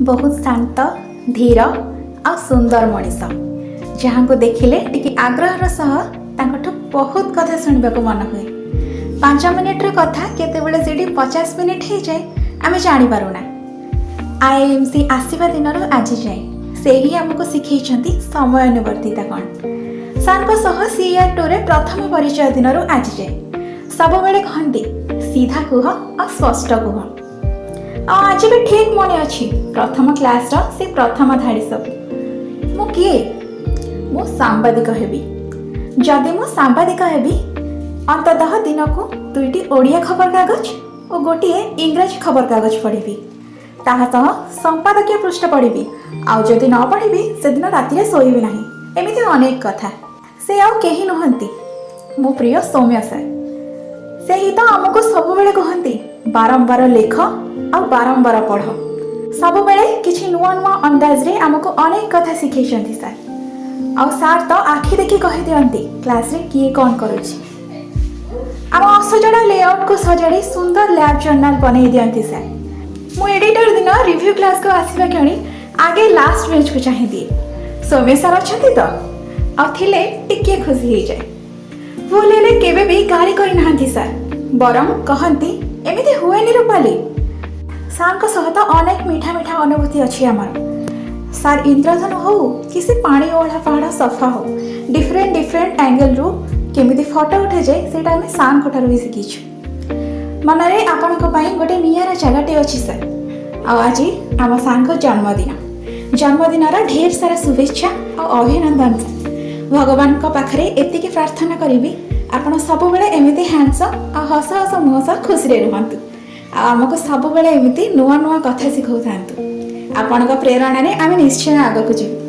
बहुत शांत धीर आ सुंदर मनीष जहाँ को देखिले टिके आग्रहर सह तांकठु बहुत कथा शुणा मन हुए। 5 मिनिट्र कथा केतेबेले जेडी 50 मिनिट हो जाए आम जानीपारुना। आईएमसी आसवा दिन आज जाए से ही आमको शिखई समयानुवर्तिता कौन। सार सीआर टू रे प्रथम परिचय दिन आज जाए सब बेले कहती सीधा कुह और स्पष्ट कुह। आज भी ठीक मन अच्छी प्रथम क्लास से प्रथम धाड़ी सब मु किए मु सांबादिक हेबी। जदि मु सांबादिक हेबी अंततः दिन को 2टी ओडिया खबर कागज और गोटे इंग्राजी खबर कागज पढ़ी ताहा संपादकीय पृष्ठ पढ़ी आउ जदि न पढ़ी से दिन राति शोबी ना। एमती अनेक कथा से आउ कहीं नुहंती मो प्रिय सौम्य सर से ही तो आमको सब बेले कहती बारंबार लेख आ बारंबार पढ़ सब बेले किछि नुआ नुआ अंदाज रे आमको अनेक कथा शिखई सार। आ सार तो आखि देखी कहि दियंती क्लास रे किए कौन करुछि। आम असजड़ा लेआउट को सजाड़ी सुंदर लैब जर्नल बनै दियंती सार। मु एडिटर दिन रिव्यू क्लास को आसीबा क्षणी आगे लास्ट बेंच को चाहि दिए सौम्य सर अछंती तो आ थिले टिके खुशी हो जाए। भूल हेले केबे भी गाली करि नाहंती सार बरम कहंती एमिति हुएनी रूपाली। सार को सह तो अनेक मीठा मीठा अनुभूति अच्छी आमर। सार इंद्रधनु हो कि से पानी ओढ़ा पहाड़ सफा हो डिफरेंट डिफरेंट एंगल रु केमिति फोटो उठे जाए सेटा आम सार को ठारू ही शिखीछु। मनरे आपण को पई गोटे नियारा जगहटे अच्छी सर। आज आम सार को जन्मदिन ढेर सारा शुभेच्छा और अभिनंदन। भगवान को पाखरे एतिकी प्रार्थना करी आपण सब बेले एमिति हैंडसम आ हस हस मुहस खुशी रे रुहंतु। आमको सब बेले एमिति नुआ नुआ कथा शिखौ थांतु। आपण प्रेरणा ने आम निश्चय आगक जीवु।